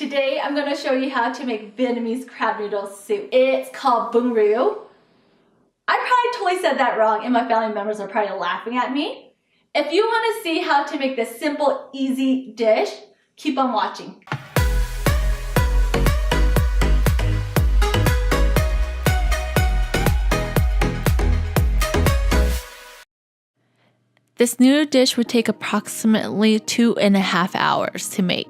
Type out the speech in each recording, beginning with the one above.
Today I'm going to show you how to make Vietnamese crab noodle soup. It's called Bun Rieu. I probably totally said that wrong and my family members are probably laughing at me. If you want to see how to make this simple, easy dish, keep on watching. This noodle dish would take approximately 2.5 hours to make.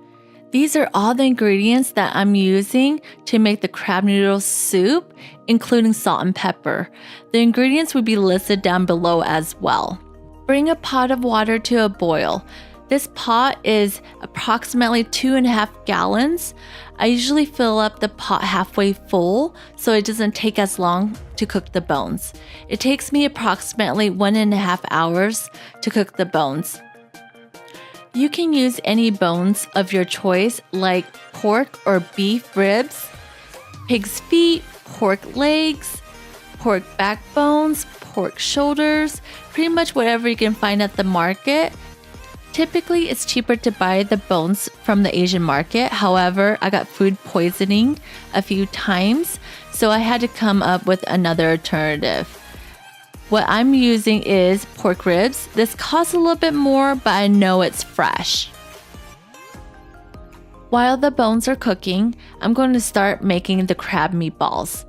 These are all the ingredients that I'm using to make the crab noodle soup, including salt and pepper. The ingredients would be listed down below as well. Bring a pot of water to a boil. This pot is approximately 2.5 gallons. I usually fill up the pot halfway full so it doesn't take as long to cook the bones. It takes me approximately 1.5 hours to cook the bones. You can use any bones of your choice like pork or beef ribs, pig's feet, pork legs, pork backbones, pork shoulders, pretty much whatever you can find at the market. Typically, it's cheaper to buy the bones from the Asian market. However, I got food poisoning a few times, so I had to come up with another alternative. What I'm using is pork ribs. This costs a little bit more, but I know it's fresh. While the bones are cooking, I'm going to start making the crab meatballs.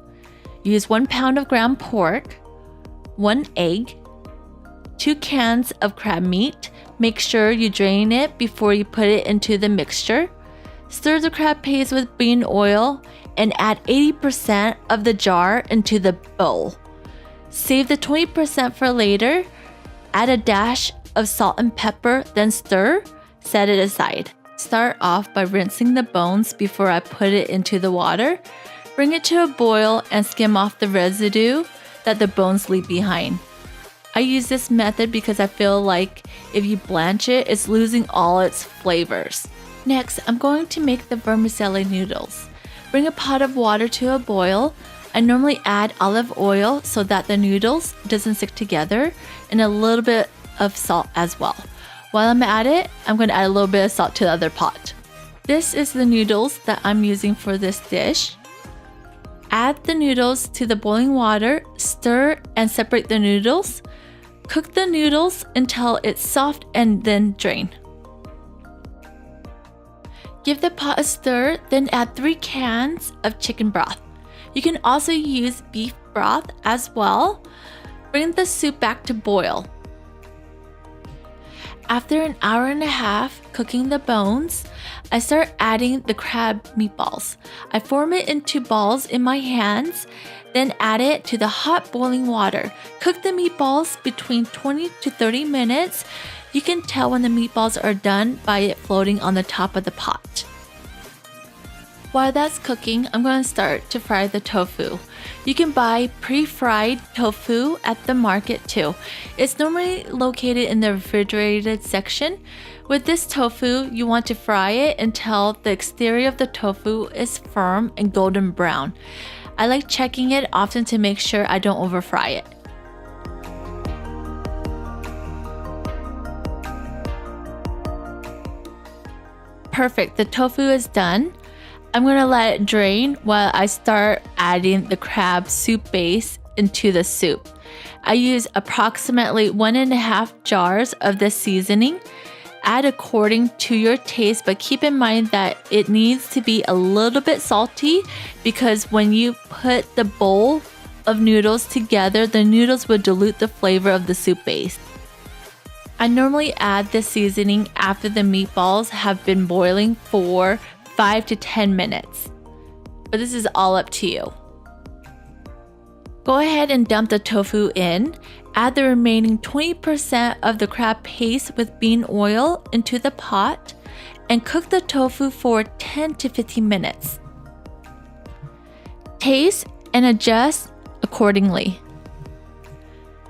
Use 1 pound of ground pork, 1 egg, 2 cans of crab meat. Make sure you drain it before you put it into the mixture. Stir the crab paste with bean oil and add 80% of the jar into the bowl. Save the 20% for later. Add a dash of salt and pepper, then stir. Set it aside. Start off by rinsing the bones before I put it into the water. Bring it to a boil and skim off the residue that the bones leave behind. I use this method because I feel like if you blanch it, it's losing all its flavors. Next, I'm going to make the vermicelli noodles. Bring a pot of water to a boil. I normally add olive oil so that the noodles doesn't stick together and a little bit of salt as well. While I'm at it, I'm going to add a little bit of salt to the other pot. This is the noodles that I'm using for this dish. Add the noodles to the boiling water, stir and separate the noodles. Cook the noodles until it's soft and then drain. Give the pot a stir, then add 3 cans of chicken broth. You can also use beef broth as well. Bring the soup back to boil. After an hour and a half cooking the bones, I start adding the crab meatballs. I form it into balls in my hands, then add it to the hot boiling water. Cook the meatballs between 20 to 30 minutes. You can tell when the meatballs are done by it floating on the top of the pot. While that's cooking, I'm going to start to fry the tofu. You can buy pre-fried tofu at the market too. It's normally located in the refrigerated section. With this tofu, you want to fry it until the exterior of the tofu is firm and golden brown. I like checking it often to make sure I don't over fry it. Perfect, the tofu is done. I'm going to let it drain while I start adding the crab soup base into the soup. I use approximately 1.5 jars of this seasoning. Add according to your taste, but keep in mind that it needs to be a little bit salty because when you put the bowl of noodles together, the noodles will dilute the flavor of the soup base. I normally add this seasoning after the meatballs have been boiling for 5 to 10 minutes, but this is all up to you. Go ahead and dump the tofu in. Add the remaining 20% of the crab paste with bean oil into the pot and cook the tofu for 10 to 15 minutes. Taste and adjust accordingly.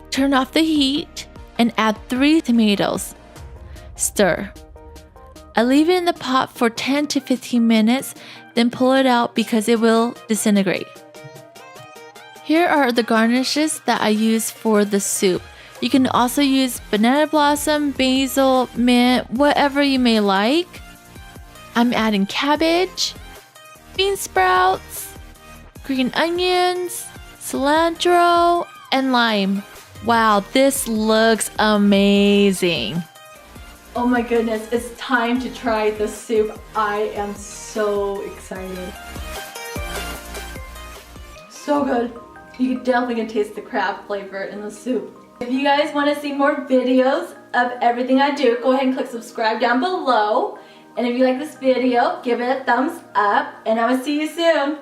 Turn off the heat and add 3 tomatoes. Stir. I leave it in the pot for 10 to 15 minutes, then pull it out because it will disintegrate. Here are the garnishes that I use for the soup. You can also use banana blossom, basil, mint, whatever you may like. I'm adding cabbage, bean sprouts, green onions, cilantro, and lime. Wow, this looks amazing. Oh my goodness, it's time to try the soup. I am so excited. So good. You can definitely taste the crab flavor in the soup. If you guys want to see more videos of everything I do, go ahead and click subscribe down below. And if you like this video, give it a thumbs up, and I will see you soon.